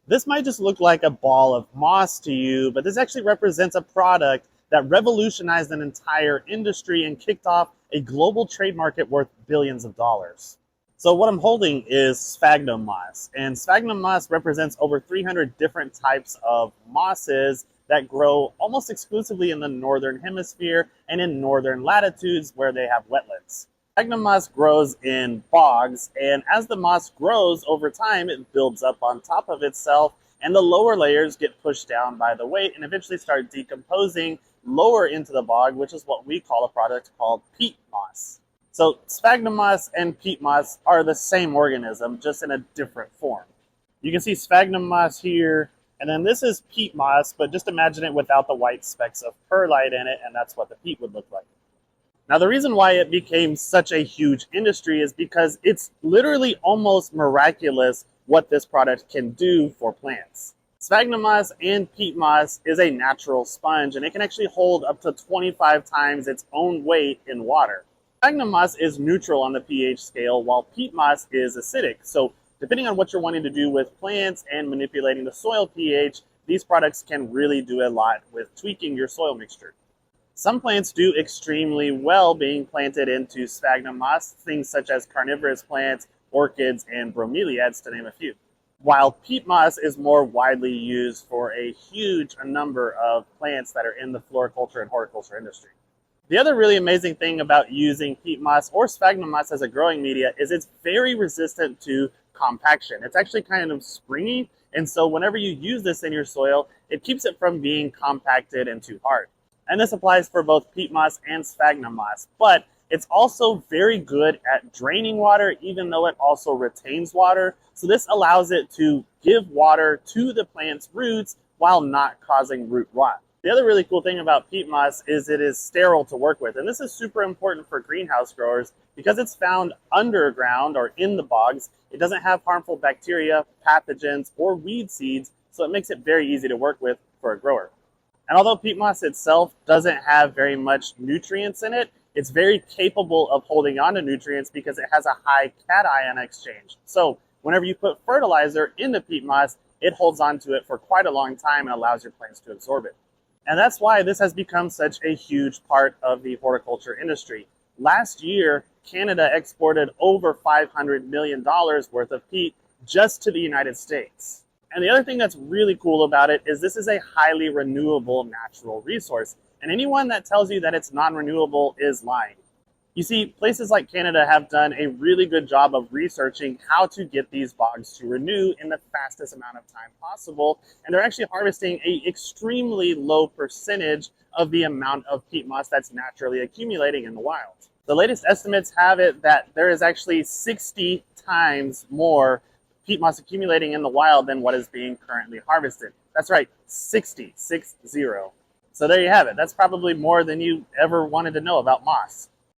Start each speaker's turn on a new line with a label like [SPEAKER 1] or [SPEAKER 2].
[SPEAKER 1] This might just look like a ball of moss to you, but this actually represents a product that revolutionized an entire industry and kicked off a global trade market worth billions of dollars. So what I'm holding is sphagnum moss, and sphagnum moss represents over 300 different types of mosses that grow almost exclusively in the northern hemisphere and in northern latitudes where they have wetlands. Sphagnum moss grows in bogs, and as the moss grows over time, it builds up on top of itself, and the lower layers get pushed down by the weight and eventually start decomposing lower into the bog, which is what we call a product called peat moss. So sphagnum moss and peat moss are the same organism, just in a different form. You can see sphagnum moss here, and then this is peat moss, but just imagine it without the white specks of perlite in it, and that's what the peat would look like. Now, the reason why it became such a huge industry is because it's literally almost miraculous what this product can do for plants. Sphagnum moss and peat moss is a natural sponge, and it can actually hold up to 25 times its own weight in water. Sphagnum moss is neutral on the pH scale, while peat moss is acidic. So depending on what you're wanting to do with plants and manipulating the soil pH, these products can really do a lot with tweaking your soil mixture. Some plants do extremely well being planted into sphagnum moss, things such as carnivorous plants, orchids, and bromeliads, to name a few. While peat moss is more widely used for a huge number of plants that are in the floriculture and horticulture industry. The other really amazing thing about using peat moss or sphagnum moss as a growing media is it's very resistant to compaction. It's actually kind of springy, and so whenever you use this in your soil, it keeps it from being compacted and too hard. And this applies for both peat moss and sphagnum moss, but it's also very good at draining water, even though it also retains water. So this allows it to give water to the plant's roots while not causing root rot. The other really cool thing about peat moss is it is sterile to work with, and this is super important for greenhouse growers because it's found underground or in the bogs. It doesn't have harmful bacteria, pathogens, or weed seeds, so it makes it very easy to work with for a grower. And although peat moss itself doesn't have very much nutrients in it, it's very capable of holding on to nutrients because it has a high cation exchange. So whenever you put fertilizer in the peat moss, it holds on to it for quite a long time and allows your plants to absorb it. And that's why this has become such a huge part of the horticulture industry. Last year, Canada exported over $500 million worth of peat just to the United States. And the other thing that's really cool about it is this is a highly renewable natural resource. And anyone that tells you that it's non-renewable is lying. You see, places like Canada have done a really good job of researching how to get these bogs to renew in the fastest amount of time possible. And they're actually harvesting an extremely low percentage of the amount of peat moss that's naturally accumulating in the wild. The latest estimates have it that there is actually 60 times more peat moss accumulating in the wild than what is being currently harvested. That's right, 60, 6-0. So there you have it. That's probably more than you ever wanted to know about moss.